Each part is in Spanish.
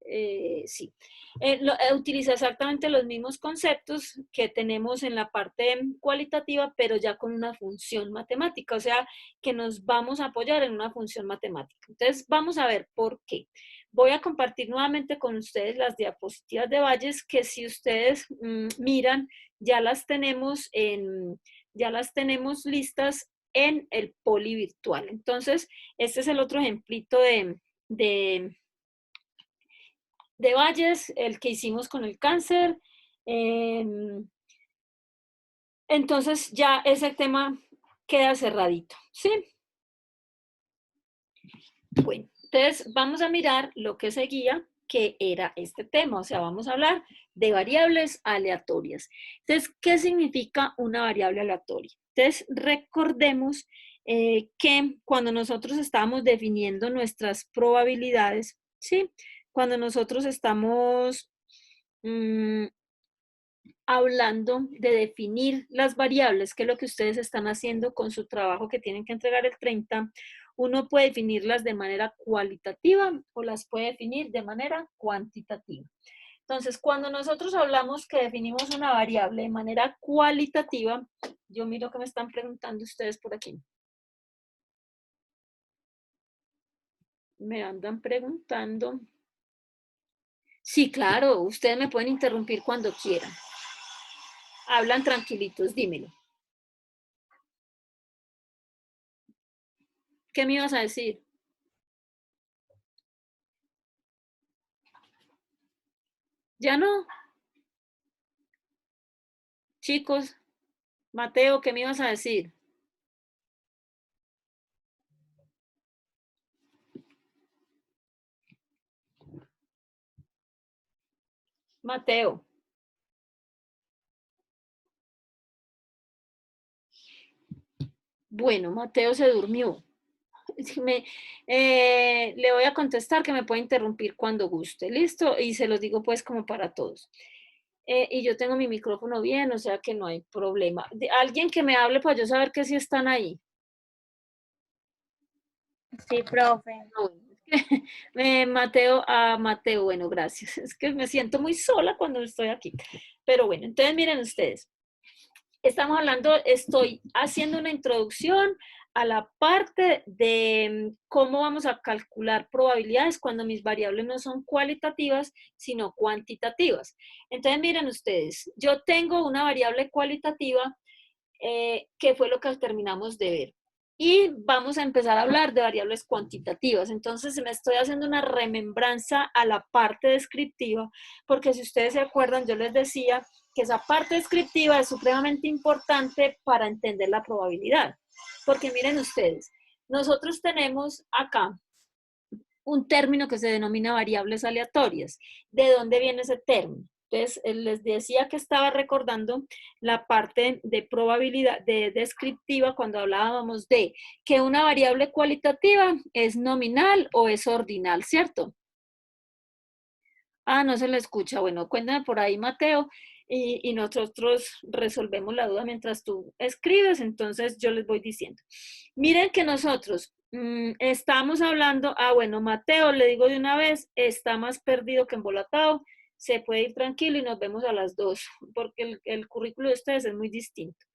Sí. Utiliza exactamente los mismos conceptos que tenemos en la parte cualitativa, pero ya con una función matemática, o sea, que nos vamos a apoyar en una función matemática. Entonces, vamos a ver por qué. Voy a compartir nuevamente con ustedes las diapositivas de Bayes, que si ustedes miran, ya las tenemos listas en el poli virtual. Entonces, este es el otro ejemplito de Bayes, el que hicimos con el cáncer. Entonces ya ese tema queda cerradito, ¿sí? Bueno, entonces vamos a mirar lo que seguía, que era este tema, o sea, vamos a hablar de variables aleatorias. Entonces, ¿qué significa una variable aleatoria? Entonces, recordemos que cuando nosotros estamos definiendo nuestras probabilidades, ¿sí? Cuando nosotros estamos hablando de definir las variables, que es lo que ustedes están haciendo con su trabajo que tienen que entregar el 30, uno puede definirlas de manera cualitativa o las puede definir de manera cuantitativa. Entonces, cuando nosotros hablamos que definimos una variable de manera cualitativa, yo miro que me están preguntando ustedes por aquí. Me andan preguntando. Sí, claro, ustedes me pueden interrumpir cuando quieran. Hablan tranquilitos, dímelo. ¿Qué me ibas a decir? ¿Ya no? Chicos, Mateo, ¿qué me ibas a decir? Mateo. Bueno, Mateo se durmió. Le voy a contestar que me puede interrumpir cuando guste, ¿listo? Y se los digo pues como para todos. Y yo tengo mi micrófono bien, o sea que no hay problema. Alguien que me hable para yo saber que sí están ahí. Sí, profe. Mateo, bueno, gracias. Es que me siento muy sola cuando estoy aquí. Pero bueno, entonces miren ustedes. Estamos hablando, estoy haciendo una introducción a la parte de cómo vamos a calcular probabilidades cuando mis variables no son cualitativas, sino cuantitativas. Entonces, miren ustedes, yo tengo una variable cualitativa que fue lo que terminamos de ver. Y vamos a empezar a hablar de variables cuantitativas. Entonces, me estoy haciendo una remembranza a la parte descriptiva, porque si ustedes se acuerdan, yo les decía que esa parte descriptiva es supremamente importante para entender la probabilidad. Porque miren ustedes, nosotros tenemos acá un término que se denomina variables aleatorias. ¿De dónde viene ese término? Entonces, les decía que estaba recordando la parte de probabilidad, de descriptiva, cuando hablábamos de que una variable cualitativa es nominal o es ordinal, ¿cierto? Ah, no se le escucha. Bueno, cuéntame por ahí, Mateo, y nosotros resolvemos la duda mientras tú escribes, entonces yo les voy diciendo. Miren que nosotros estamos hablando, bueno, Mateo, le digo de una vez, está más perdido que embolatado, se puede ir tranquilo y nos vemos a las 2, porque el currículo de ustedes es muy distinto.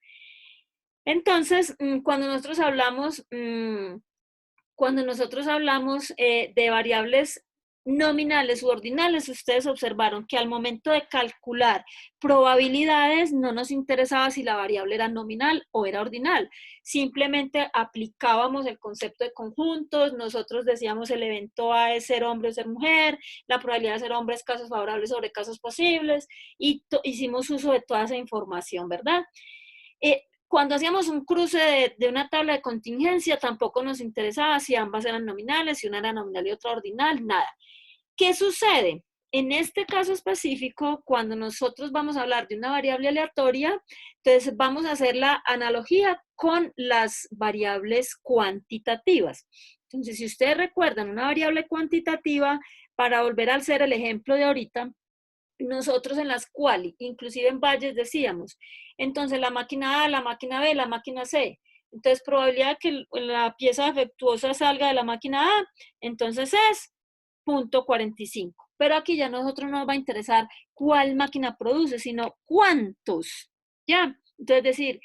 Entonces, cuando nosotros hablamos de variables nominales u ordinales, ustedes observaron que al momento de calcular probabilidades no nos interesaba si la variable era nominal o era ordinal. Simplemente aplicábamos el concepto de conjuntos, nosotros decíamos el evento A es ser hombre o ser mujer, la probabilidad de ser hombre es casos favorables sobre casos posibles, y hicimos uso de toda esa información, ¿verdad? Cuando hacíamos un cruce de una tabla de contingencia, tampoco nos interesaba si ambas eran nominales, si una era nominal y otra ordinal, nada. ¿Qué sucede? En este caso específico, cuando nosotros vamos a hablar de una variable aleatoria, entonces vamos a hacer la analogía con las variables cuantitativas. Entonces, si ustedes recuerdan una variable cuantitativa, para volver a hacer el ejemplo de ahorita, nosotros en las cuales, inclusive en Valles decíamos, entonces la máquina A, la máquina B, la máquina C. Entonces, probabilidad que la pieza defectuosa salga de la máquina A, entonces es 0.45. Pero aquí ya a nosotros no nos va a interesar cuál máquina produce, sino cuántos, ¿ya? Entonces, decir,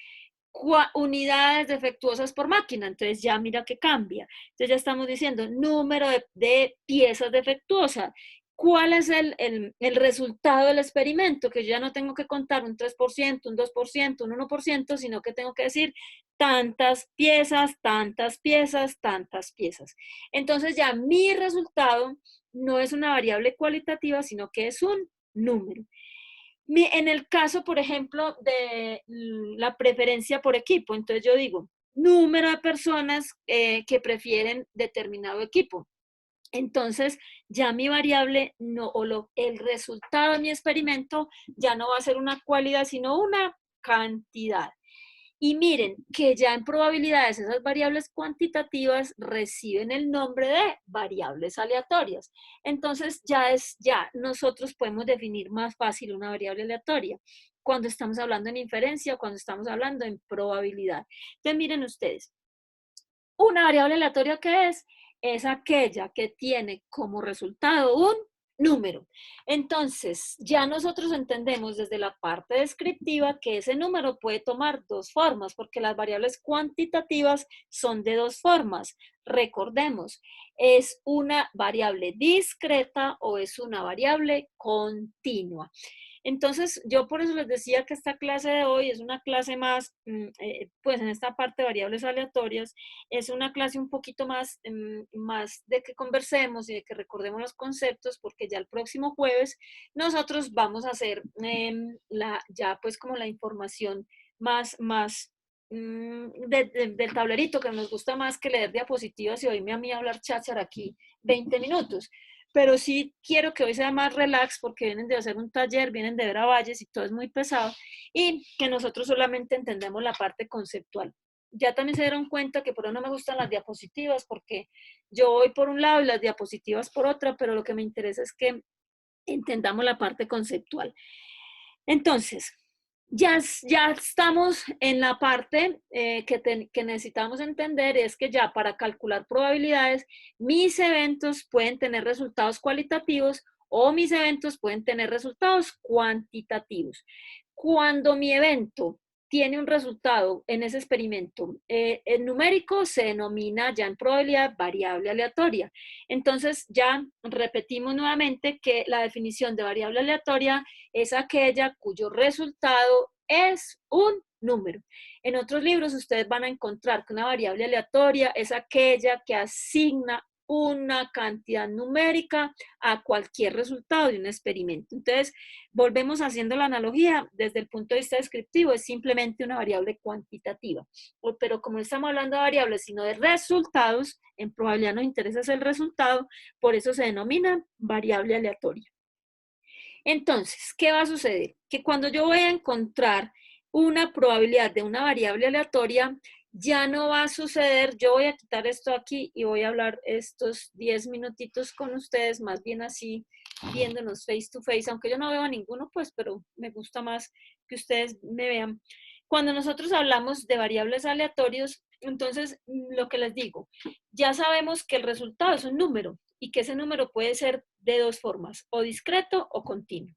unidades defectuosas por máquina, entonces ya mira que cambia. Entonces ya estamos diciendo número de piezas defectuosas. ¿Cuál es el resultado del experimento? Que yo ya no tengo que contar un 3%, un 2%, un 1%, sino que tengo que decir tantas piezas, tantas piezas, tantas piezas. Entonces ya mi resultado no es una variable cualitativa, sino que es un número. En el caso, por ejemplo, de la preferencia por equipo, entonces yo digo, número de personas que prefieren determinado equipo. Entonces, ya mi variable, no, el resultado de mi experimento ya no va a ser una cualidad, sino una cantidad. Y miren que ya en probabilidades esas variables cuantitativas reciben el nombre de variables aleatorias. Entonces ya nosotros podemos definir más fácil una variable aleatoria cuando estamos hablando en inferencia o cuando estamos hablando en probabilidad. Entonces miren ustedes, una variable aleatoria que es aquella que tiene como resultado un número. Entonces, ya nosotros entendemos desde la parte descriptiva que ese número puede tomar dos formas, porque las variables cuantitativas son de dos formas. Recordemos, ¿es una variable discreta o es una variable continua? Entonces, yo por eso les decía que esta clase de hoy es una clase más, pues en esta parte de variables aleatorias, es una clase un poquito más, más de que conversemos y de que recordemos los conceptos, porque ya el próximo jueves nosotros vamos a hacer ya pues como la información más del tablerito, que nos gusta más que leer diapositivas y oírme a mí hablar cháchara aquí 20 minutos. Pero sí quiero que hoy sea más relax porque vienen de hacer un taller, vienen de ver a Valles y todo es muy pesado y que nosotros solamente entendemos la parte conceptual. Ya también se dieron cuenta que por eso no me gustan las diapositivas porque yo voy por un lado y las diapositivas por otra, pero lo que me interesa es que entendamos la parte conceptual. Entonces, ya estamos en la parte que necesitamos entender, es que ya para calcular probabilidades, mis eventos pueden tener resultados cualitativos o mis eventos pueden tener resultados cuantitativos. Cuando mi evento tiene un resultado en ese experimento el numérico, se denomina ya en probabilidad variable aleatoria. Entonces ya repetimos nuevamente que la definición de variable aleatoria es aquella cuyo resultado es un número. En otros libros ustedes van a encontrar que una variable aleatoria es aquella que asigna una cantidad numérica a cualquier resultado de un experimento. Entonces, volvemos haciendo la analogía desde el punto de vista descriptivo, es simplemente una variable cuantitativa. Pero como no estamos hablando de variables, sino de resultados, en probabilidad nos interesa el resultado, por eso se denomina variable aleatoria. Entonces, ¿qué va a suceder? Que cuando yo voy a encontrar una probabilidad de una variable aleatoria, ya no va a suceder, yo voy a quitar esto aquí y voy a hablar estos 10 minutitos con ustedes, más bien así, viéndonos face to face, aunque yo no veo a ninguno, pues, pero me gusta más que ustedes me vean. Cuando nosotros hablamos de variables aleatorios, entonces, lo que les digo, ya sabemos que el resultado es un número y que ese número puede ser de dos formas, o discreto o continuo.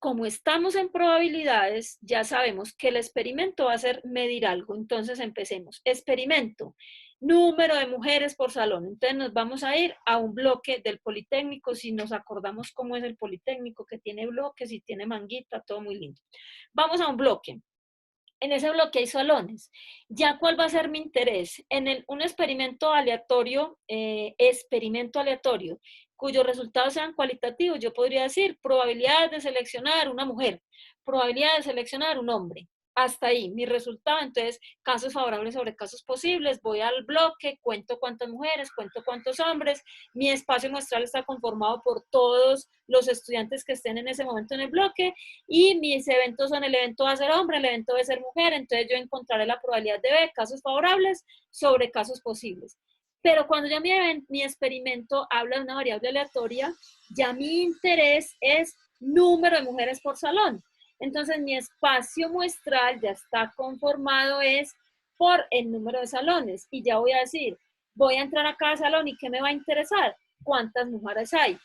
Como estamos en probabilidades, ya sabemos que el experimento va a ser medir algo. Entonces empecemos. Experimento. Número de mujeres por salón. Entonces nos vamos a ir a un bloque del Politécnico, si nos acordamos cómo es el Politécnico, que tiene bloques y tiene manguita, todo muy lindo. Vamos a un bloque. En ese bloque hay salones. ¿Ya cuál va a ser mi interés? En un experimento aleatorio, cuyos resultados sean cualitativos, yo podría decir probabilidades de seleccionar una mujer, probabilidad de seleccionar un hombre. Hasta ahí, mi resultado. Entonces, casos favorables sobre casos posibles, voy al bloque, cuento cuántas mujeres, cuento cuántos hombres, mi espacio muestral está conformado por todos los estudiantes que estén en ese momento en el bloque y mis eventos son el evento va a ser hombre, el evento va a ser mujer, entonces yo encontraré la probabilidad de B, casos favorables sobre casos posibles. Pero cuando ya mi experimento habla de una variable aleatoria, ya mi interés es número de mujeres por salón. Entonces mi espacio muestral ya está conformado es por el número de salones y ya voy a decir, voy a entrar a cada salón y ¿qué me va a interesar? ¿Cuántas mujeres hay?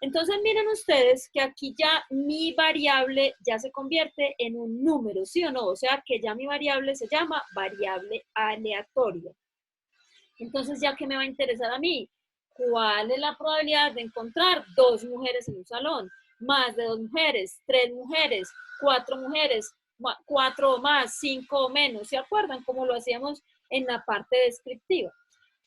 Entonces miren ustedes que aquí ya mi variable ya se convierte en un número, ¿sí o no? O sea que ya mi variable se llama variable aleatoria. Entonces, ¿ya qué me va a interesar a mí? ¿Cuál es la probabilidad de encontrar 2 mujeres en un salón? Más de 2 mujeres, 3 mujeres, 4 mujeres, 4 o más, 5 o menos. ¿Se acuerdan cómo lo hacíamos en la parte descriptiva?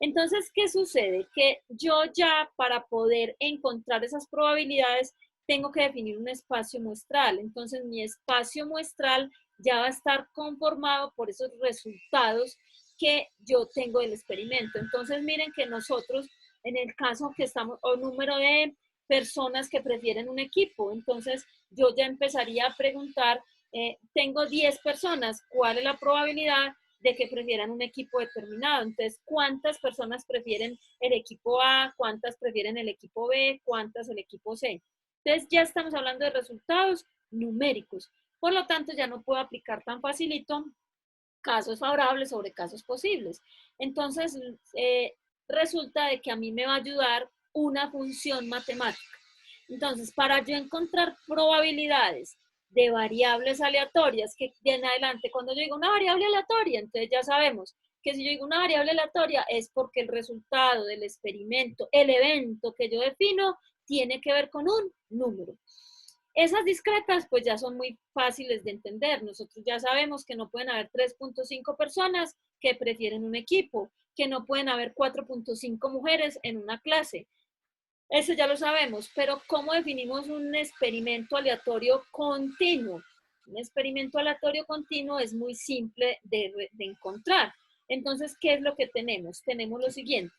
Entonces, ¿qué sucede? Que yo ya para poder encontrar esas probabilidades tengo que definir un espacio muestral. Entonces, mi espacio muestral ya va a estar conformado por esos resultados que yo tengo del experimento. Entonces, miren que nosotros, en el caso que estamos, o número de personas que prefieren un equipo, entonces yo ya empezaría a preguntar, tengo 10 personas, ¿cuál es la probabilidad de que prefieran un equipo determinado? Entonces, ¿cuántas personas prefieren el equipo A? ¿Cuántas prefieren el equipo B? ¿Cuántas el equipo C? Entonces, ya estamos hablando de resultados numéricos. Por lo tanto, ya no puedo aplicar tan facilito casos favorables sobre casos posibles. Entonces, resulta de que a mí me va a ayudar una función matemática. Entonces, para yo encontrar probabilidades de variables aleatorias, que de en adelante, cuando yo digo una variable aleatoria, entonces ya sabemos que si yo digo una variable aleatoria es porque el resultado del experimento, el evento que yo defino, tiene que ver con un número. Esas discretas pues ya son muy fáciles de entender. Nosotros ya sabemos que no pueden haber 3.5 personas que prefieren un equipo, que no pueden haber 4.5 mujeres en una clase. Eso ya lo sabemos, pero ¿cómo definimos un experimento aleatorio continuo? Un experimento aleatorio continuo es muy simple de encontrar. Entonces, ¿qué es lo que tenemos? Tenemos lo siguiente.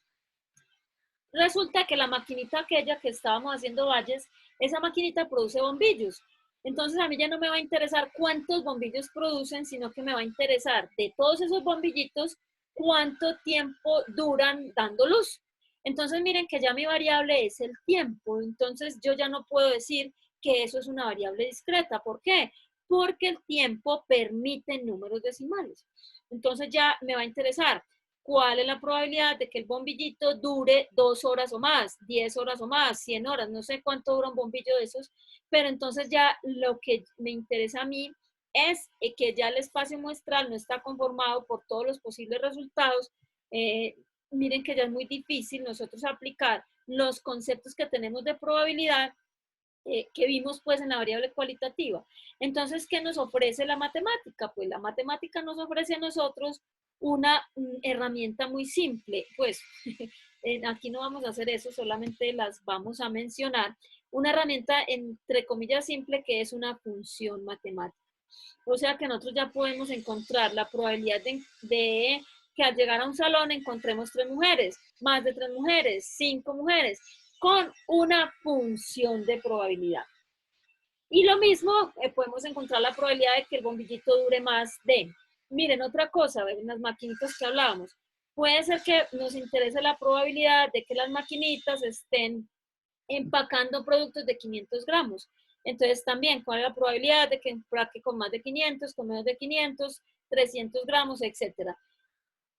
Resulta que la maquinita aquella que estábamos haciendo valles, esa maquinita produce bombillos. Entonces a mí ya no me va a interesar cuántos bombillos producen, sino que me va a interesar de todos esos bombillitos cuánto tiempo duran dando luz. Entonces miren que ya mi variable es el tiempo. Entonces yo ya no puedo decir que eso es una variable discreta. ¿Por qué? Porque el tiempo permite números decimales. Entonces ya me va a interesar cuál es la probabilidad de que el bombillito dure 2 horas o más, 10 horas o más, 100 horas, no sé cuánto dura un bombillo de esos, pero entonces ya lo que me interesa a mí es que ya el espacio muestral no está conformado por todos los posibles resultados. Miren que ya es muy difícil nosotros aplicar los conceptos que tenemos de probabilidad que vimos pues en la variable cualitativa. Entonces, ¿qué nos ofrece la matemática? Pues la matemática nos ofrece a nosotros una herramienta muy simple, pues aquí no vamos a hacer eso, solamente las vamos a mencionar, una herramienta entre comillas simple que es una función matemática. O sea que nosotros ya podemos encontrar la probabilidad de que al llegar a un salón encontremos 3 mujeres, más de 3 mujeres, 5 mujeres, con una función de probabilidad. Y lo mismo, podemos encontrar la probabilidad de que el bombillito dure más de. Miren, otra cosa, en las maquinitas que hablábamos, puede ser que nos interese la probabilidad de que las maquinitas estén empacando productos de 500 gramos. Entonces también, ¿cuál es la probabilidad de que empaque con más de 500, con menos de 500, 300 gramos, etcétera?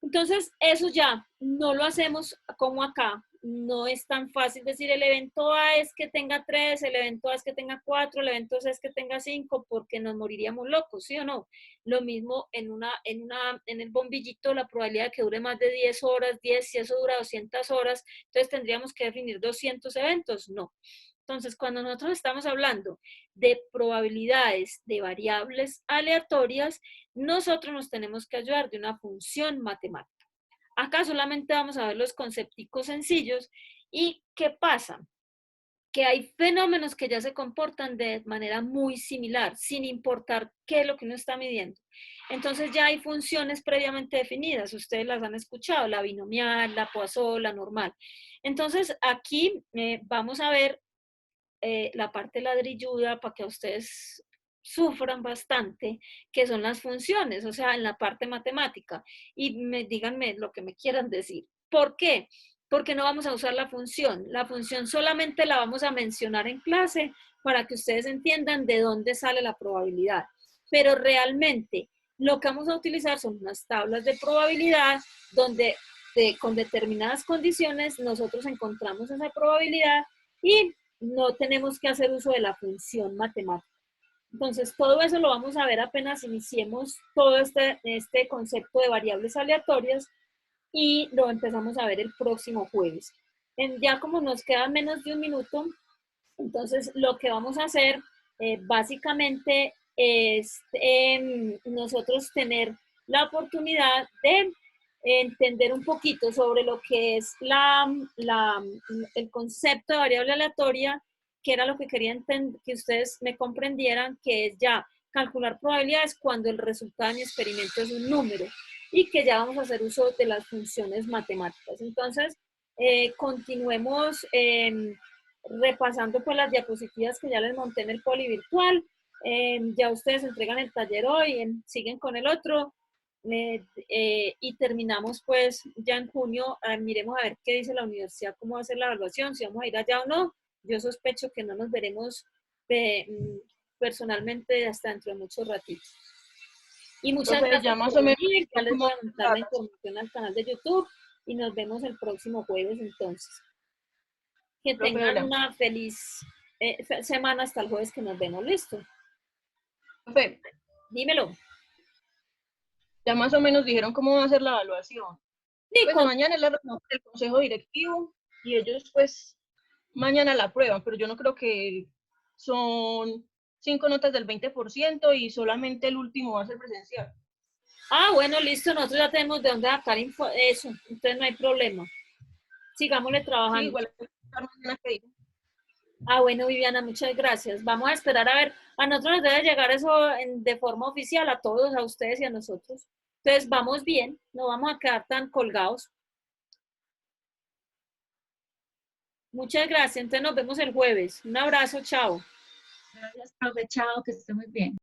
Entonces, eso ya no lo hacemos como acá. No es tan fácil decir el evento A es que tenga 3, el evento A es que tenga 4, el evento C es que tenga 5, porque nos moriríamos locos, ¿sí o no? Lo mismo en el bombillito, la probabilidad de que dure más de 10 horas, 10, si eso dura 200 horas, entonces tendríamos que definir 200 eventos. No. Entonces, cuando nosotros estamos hablando de probabilidades de variables aleatorias, nosotros nos tenemos que ayudar de una función matemática. Acá solamente vamos a ver los concepticos sencillos. ¿Y qué pasa? Que hay fenómenos que ya se comportan de manera muy similar, sin importar qué es lo que uno está midiendo. Entonces ya hay funciones previamente definidas, ustedes las han escuchado, la binomial, la Poisson, la normal. Entonces aquí vamos a ver la parte ladrilluda para que ustedes sufran bastante, que son las funciones, o sea, en la parte matemática. Y díganme lo que me quieran decir. ¿Por qué? Porque no vamos a usar la función. La función solamente la vamos a mencionar en clase para que ustedes entiendan de dónde sale la probabilidad. Pero realmente lo que vamos a utilizar son unas tablas de probabilidad donde con determinadas condiciones nosotros encontramos esa probabilidad y no tenemos que hacer uso de la función matemática. Entonces, todo eso lo vamos a ver apenas iniciemos todo este concepto de variables aleatorias y lo empezamos a ver el próximo jueves. Ya como nos queda menos de un minuto, entonces lo que vamos a hacer básicamente es nosotros tener la oportunidad de entender un poquito sobre lo que es el concepto de variable aleatoria, que era lo que quería que ustedes me comprendieran, que es ya calcular probabilidades cuando el resultado de mi experimento es un número y que ya vamos a hacer uso de las funciones matemáticas. Entonces, continuemos repasando pues las diapositivas que ya les monté en el poli virtual. Ya ustedes entregan el taller hoy, siguen con el otro. Y terminamos pues ya en junio, miremos a ver qué dice la universidad, cómo va a ser la evaluación, si vamos a ir allá o no. Yo sospecho que no nos veremos personalmente hasta dentro de muchos ratitos. Y muchas Profe, gracias ya más por o menos venir, ya les voy cómo a montar la información al canal de YouTube y nos vemos el próximo jueves entonces. Que profe, tengan hola. una feliz semana hasta el jueves que nos vemos, listo. Profe, Dímelo. ya más o menos dijeron cómo va a ser la evaluación. Sí, Pues mañana es la reunión del consejo directivo y ellos pues mañana la aprueban, pero yo no creo que son 5 notas del 20% y solamente el último va a ser presencial. bueno, listo, nosotros ya tenemos de dónde sacar eso, entonces no hay problema. Sigámosle Sí, trabajando. igual mañana que digo. Bueno, Viviana, muchas gracias. Vamos a esperar a ver, a nosotros nos debe llegar eso de forma oficial a todos, a ustedes y a nosotros. Entonces, vamos bien, no vamos a quedar tan colgados. Muchas gracias, entonces nos vemos el jueves. Un abrazo, chao. Gracias, profe. Chao, que esté muy bien.